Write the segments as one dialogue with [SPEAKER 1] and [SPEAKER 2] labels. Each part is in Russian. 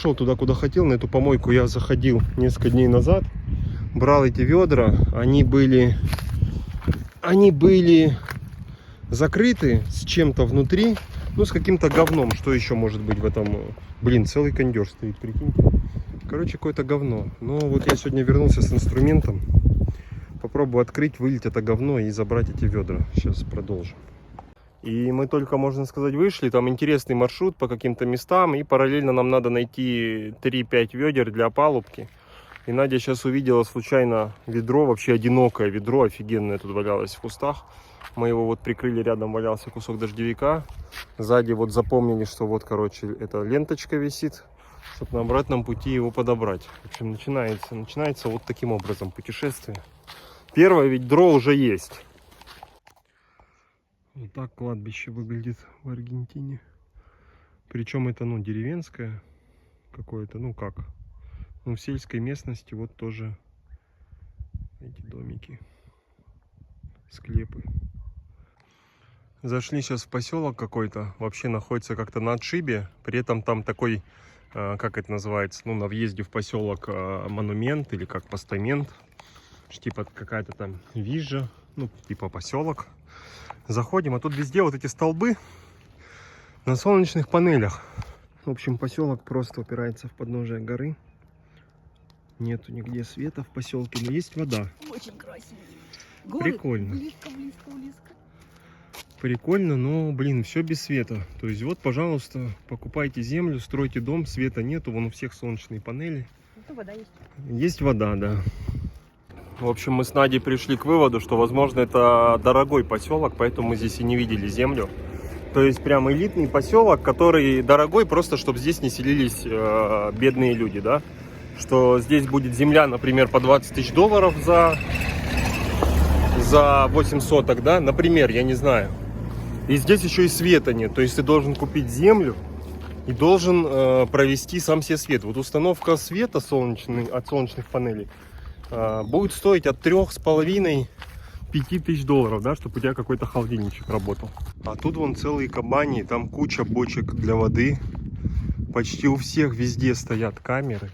[SPEAKER 1] Шел туда, куда хотел, на эту помойку я заходил несколько дней назад, брал эти ведра, они были закрыты с чем-то внутри, ну с каким-то говном, что еще может быть в этом, блин, целый кондер стоит, прикиньте, короче, какое-то говно. Но вот я сегодня вернулся с инструментом, попробую открыть, вылить это говно и забрать эти ведра, сейчас продолжим. И мы только, можно сказать, вышли, там интересный маршрут по каким-то местам, и параллельно нам надо найти 3-5 ведер для опалубки. И Надя сейчас увидела случайно ведро, вообще одинокое ведро, офигенное, тут валялось в кустах. Мы его вот прикрыли, рядом валялся кусок дождевика. Сзади вот запомнили, что вот, короче, эта ленточка висит, чтобы на обратном пути его подобрать. В общем, начинается вот таким образом путешествие. Первое ведро уже есть. Вот так кладбище выглядит в Аргентине. Причем это, ну, деревенское какое-то, ну как. Ну, в сельской местности вот тоже эти домики, склепы. Зашли сейчас в поселок какой-то, вообще находится как-то на отшибе. При этом там такой, как это называется, ну, на въезде в поселок монумент или как постамент. Типа какая-то там вижа, ну, типа поселок. Заходим, а тут везде вот эти столбы на солнечных панелях. В общем, поселок просто упирается в подножие горы. Нету нигде света в поселке, но есть вода.
[SPEAKER 2] Очень красиво. Горы
[SPEAKER 1] Прикольно.
[SPEAKER 2] Близко.
[SPEAKER 1] Прикольно, но, блин, все без света. То есть вот, пожалуйста, покупайте землю, стройте дом, света нету, вон у всех солнечные панели.
[SPEAKER 2] Зато вода есть.
[SPEAKER 1] Есть вода, да. В общем, мы с Надей пришли к выводу, что, возможно, это дорогой поселок, поэтому мы здесь и не видели землю. То есть прям элитный поселок, который дорогой, просто чтобы здесь не селились бедные люди, да. Что здесь будет земля, например, по 20 тысяч долларов за 8 соток, да, например, я не знаю. И здесь еще и света нет, то есть ты должен купить землю и должен провести сам себе свет. Вот установка света от солнечных панелей будет стоить от 3,5-5 тысяч долларов, да, чтобы у тебя какой-то холодильничек работал. А тут вон целые кабани, там куча бочек для воды. Почти у всех везде стоят камеры.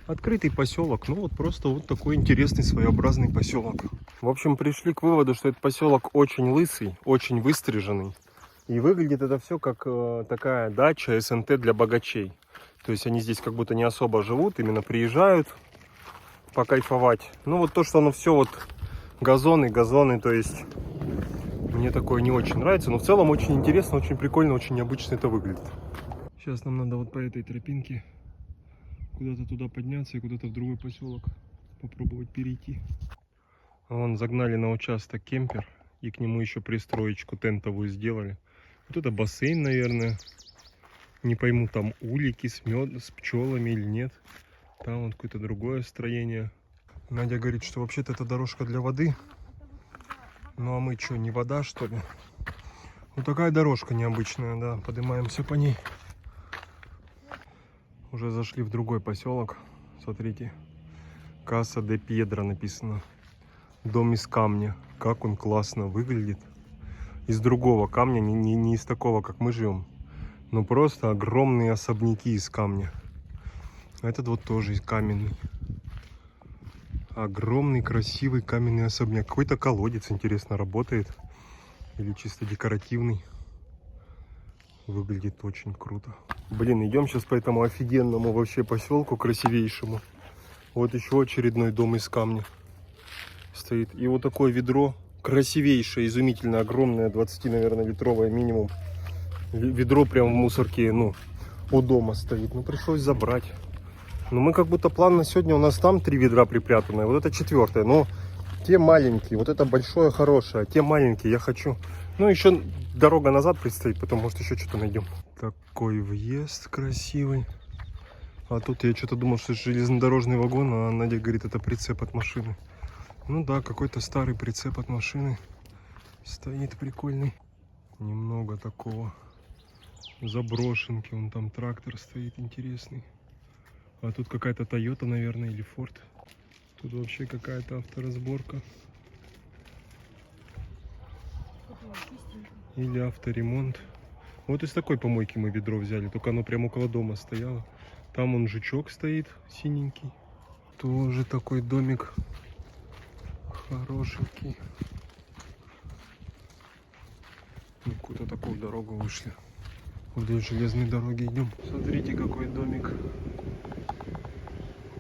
[SPEAKER 1] Открытый поселок, ну вот просто вот такой интересный своеобразный поселок. В общем, пришли к выводу, что этот поселок очень лысый, очень выстриженный. И выглядит это все как такая дача СНТ для богачей. То есть они здесь как будто не особо живут, именно приезжают покайфовать. Ну вот то, что оно все вот газоны, то есть мне такое не очень нравится. Но в целом очень интересно, очень прикольно, очень необычно это выглядит. Сейчас нам надо вот по этой тропинке куда-то туда подняться и куда-то в другой поселок попробовать перейти. Вон загнали на участок кемпер и к нему еще пристроечку тентовую сделали. Вот это бассейн, наверное. Не пойму, там улики с пчелами или нет. Там вот какое-то другое строение. Надя говорит, что вообще-то это дорожка для воды. Ну а мы что, не вода, что ли? Вот такая дорожка необычная, да. Поднимаемся по ней. Уже зашли в другой поселок. Смотрите. Каса де Пьедра написано. Дом из камня. Как он классно выглядит. Из другого камня, не из такого, как мы живем. Но просто огромные особняки из камня. Этот вот тоже каменный. Огромный красивый каменный особняк. Какой-то колодец, интересно, работает. Или чисто декоративный. Выглядит очень круто. Блин, идем сейчас по этому офигенному вообще поселку, красивейшему. Вот еще очередной дом из камня стоит. И вот такое ведро. Красивейшее, изумительно огромное, 20, наверное, литровое минимум. Ведро прям в мусорке, ну, у дома стоит. Ну, пришлось забрать. Но мы как будто план на сегодня, у нас там 3 ведра припрятанные. Вот это 4-е. Но те маленькие, вот это большое, хорошее. А те маленькие я хочу. Ну, еще дорога назад предстоит, потом, может, еще что-то найдем. Такой въезд красивый. А тут я что-то думал, что это железнодорожный вагон, а Надя говорит, это прицеп от машины. Ну да, какой-то старый прицеп от машины. Стоит прикольный. Немного такого заброшенки. Вон там трактор стоит интересный. А тут какая-то Toyota, наверное, или Ford. Тут вообще какая-то авторазборка. Или авторемонт. Вот из такой помойки мы ведро взяли. Только оно прямо около дома стояло. Там он жучок стоит, синенький. Тоже такой домик хорошенький. Ну, какую-то такую дорогу вышли. Вдоль железной дороги идем. Смотрите, какой домик.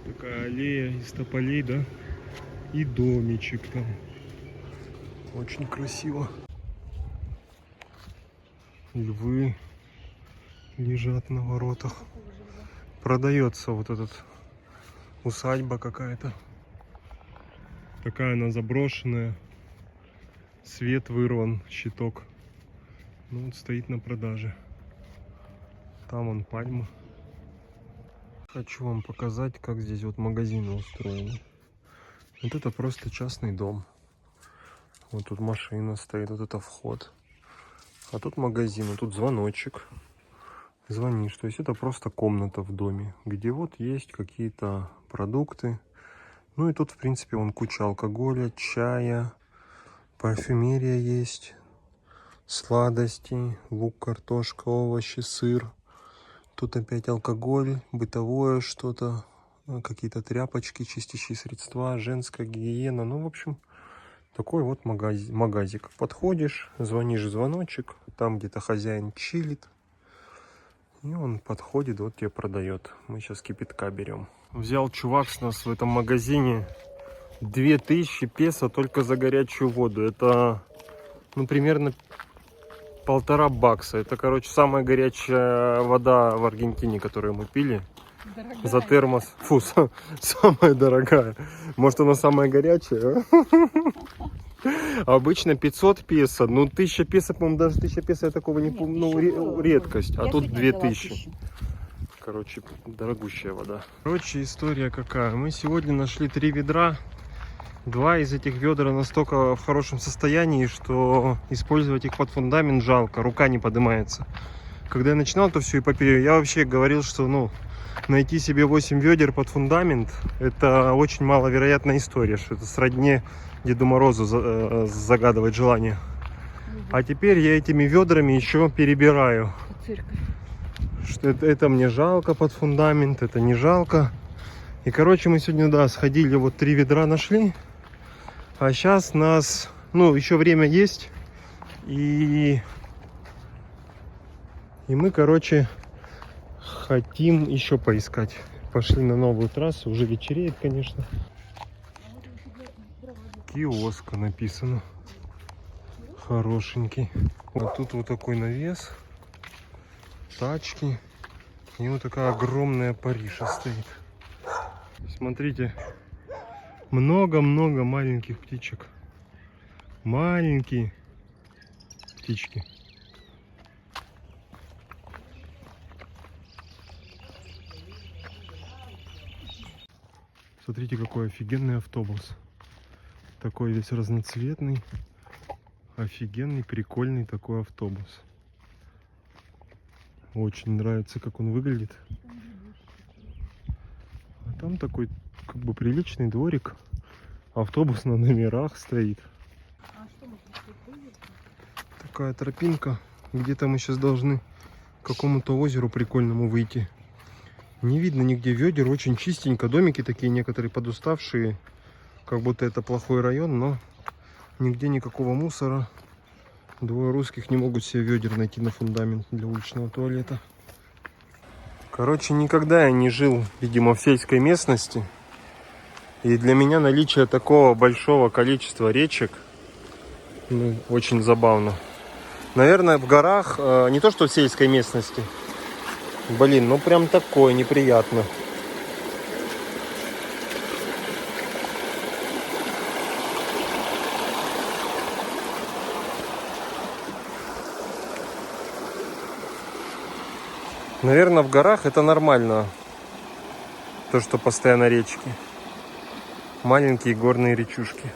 [SPEAKER 1] Такая аллея из тополей, да? И домичек там. Очень красиво. Львы лежат на воротах. Продается вот этот усадьба какая-то. Такая она заброшенная. Свет вырван, щиток. Ну вот стоит на продаже. Там вон пальма. Хочу вам показать, как здесь вот магазины устроены. Вот это просто частный дом. Вот тут машина стоит, вот это вход. А тут магазин, вот тут звоночек. Звонишь. То есть это просто комната в доме, где вот есть какие-то продукты. Ну и тут, в принципе, вон куча алкоголя, чая, парфюмерия есть, сладости, лук, картошка, овощи, сыр. Тут опять алкоголь, бытовое что-то, какие-то тряпочки, чистящие средства, женская гигиена. Ну, в общем, такой вот магазик. Подходишь, звонишь в звоночек, там где-то хозяин чилит. И он подходит, вот тебе продает. Мы сейчас кипятка берем. Взял чувак с нас в этом магазине 2000 песо только за горячую воду. Это, ну, примерно 1,5 бакса. Это, короче, самая горячая вода в Аргентине, которую мы пили. Дорогая. За термос. Фу, самая дорогая. Может, она самая горячая? Обычно 500 песо. Ну, 1000 песо, по-моему, даже 1000 песо я такого не помню. Ну, редкость. А тут 2000. Короче, дорогущая вода. Короче, история какая. Мы сегодня нашли 3 ведра. 2 из этих ведер настолько в хорошем состоянии, что использовать их под фундамент жалко. Рука не поднимается. Когда я начинал эту всю эпопею, я вообще говорил, что, ну, найти себе 8 ведер под фундамент — это очень маловероятная история, что это сродни Деду Морозу загадывать желание. А теперь я этими ведрами еще перебираю. Что это мне жалко под фундамент, это не жалко. И, короче, мы сегодня, да, сходили, вот 3 ведра нашли. А сейчас нас, ну, еще время есть. И мы, короче, хотим еще поискать. Пошли на новую трассу, уже вечереет, конечно. Киоск написано. Хорошенький. Вот тут вот такой навес. Тачки. И вот такая огромная Париша стоит. Смотрите. Много-много маленьких птичек. Маленькие птички. Смотрите, какой офигенный автобус. Такой весь разноцветный. Офигенный, прикольный такой автобус. Очень нравится, как он выглядит. А там такой, как бы, приличный дворик. Автобус на номерах стоит. Такая тропинка. Где-то мы сейчас должны к какому-то озеру прикольному выйти. Не видно нигде ведер. Очень чистенько. Домики такие некоторые подуставшие. Как будто это плохой район, но нигде никакого мусора. 2 русских не могут себе ведер найти на фундамент для уличного туалета. Короче, никогда я не жил, видимо, в сельской местности. И для меня наличие такого большого количества речек, ну, очень забавно. Наверное, в горах, не то что в сельской местности. Блин, ну прям такое неприятно. Наверное, в горах это нормально. То, что постоянно речки. Маленькие горные речушки.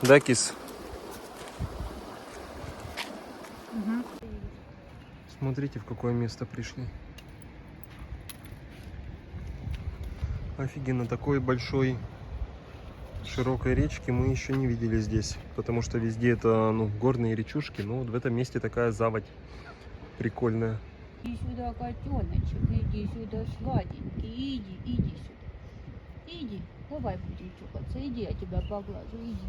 [SPEAKER 1] Да, кис?
[SPEAKER 2] Угу.
[SPEAKER 1] Смотрите, в какое место пришли. Офигенно, такой большой, широкой речки мы еще не видели здесь. Потому что везде это, ну, горные речушки. Но вот в этом месте такая заводь прикольная.
[SPEAKER 2] Иди сюда, котеночек, иди сюда, сладенький, иди сюда. Иди, давай будем чухаться, иди, я тебя поглажу, иди.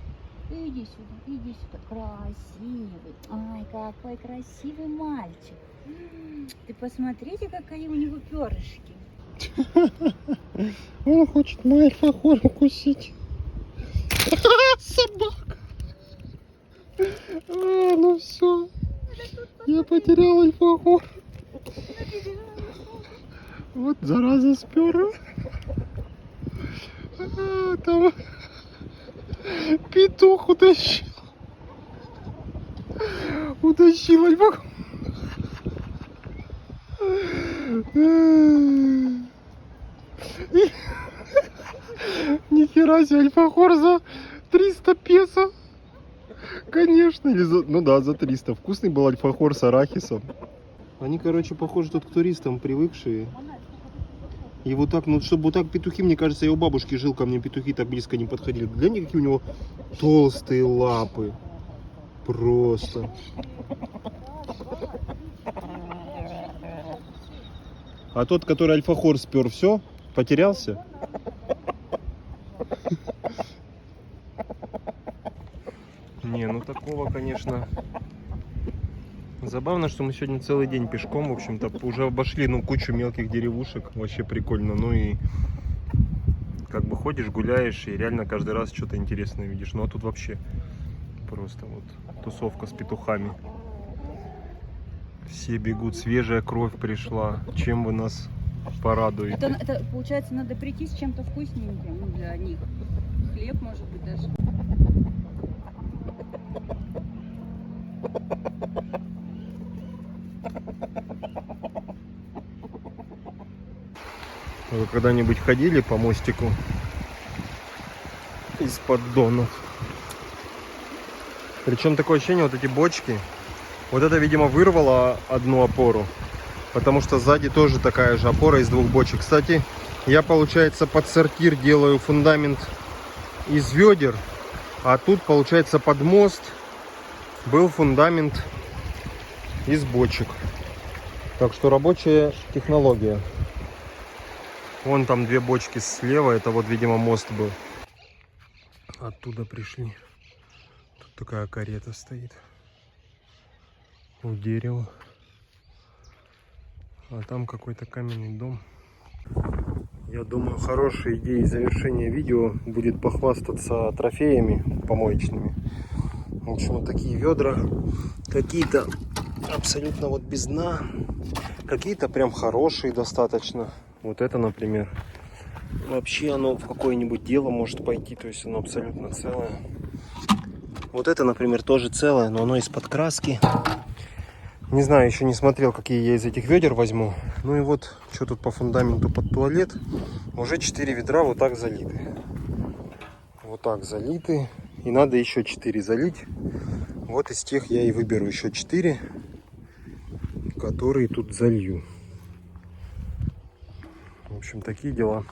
[SPEAKER 2] Иди сюда, красивый. Ай, какой красивый мальчик. Ты посмотрите, какие у него перышки.
[SPEAKER 1] Он хочет мой альфахор укусить. Собака. Ну все. Я потерял альфахор. Вот зараза спёра. Там петух утащил. Утащил альфахор. Нихера себе, альфахор за 300 песо. Конечно, или за... ну да, за 300. Вкусный был альфахор с арахисом. Они, короче, похожи тут к туристам, привыкшие. И вот так, ну, чтобы вот так петухи, мне кажется, я у бабушки жил, ко мне петухи так близко не подходили. Гляньте, какие у него толстые лапы. Просто. А тот, который альфахор спер, все, потерялся? Не, ну такого, конечно. Забавно, что мы сегодня целый день пешком, в общем-то, уже обошли, ну, кучу мелких деревушек, вообще прикольно. Ну и как бы ходишь, гуляешь, и реально каждый раз что-то интересное видишь. Ну а тут вообще просто вот тусовка с петухами. Все бегут, свежая кровь пришла. Чем вы нас порадуете?
[SPEAKER 2] Это получается, надо прийти с чем-то вкусненьким для них. Хлеб, может быть, даже.
[SPEAKER 1] Вы когда-нибудь ходили по мостику из поддонов? Причем такое ощущение, вот эти бочки, вот это, видимо, вырвало одну опору, потому что сзади тоже такая же опора из двух бочек. Кстати, я, получается, под сортир делаю фундамент из ведер, а тут, получается, под мост был фундамент из бочек. Так что рабочая технология. Вон там две бочки слева, это вот, видимо, мост был. Оттуда пришли. Тут такая карета стоит. У дерева. А там какой-то каменный дом. Я думаю, хорошей идеей завершения видео будет похвастаться трофеями помоечными. В общем, вот такие ведра. Какие-то абсолютно вот без дна. Какие-то прям хорошие достаточно. Вот это, например, вообще оно в какое-нибудь дело может пойти, то есть оно абсолютно целое. Вот это, например, тоже целое, но оно из-под краски. Не знаю, еще не смотрел, какие я из этих ведер возьму. Ну и вот, что тут по фундаменту под туалет. Уже 4 ведра вот так залиты. Вот так залиты. И надо еще 4 залить. Вот из тех я и выберу еще 4, которые тут залью. В общем, такие дела.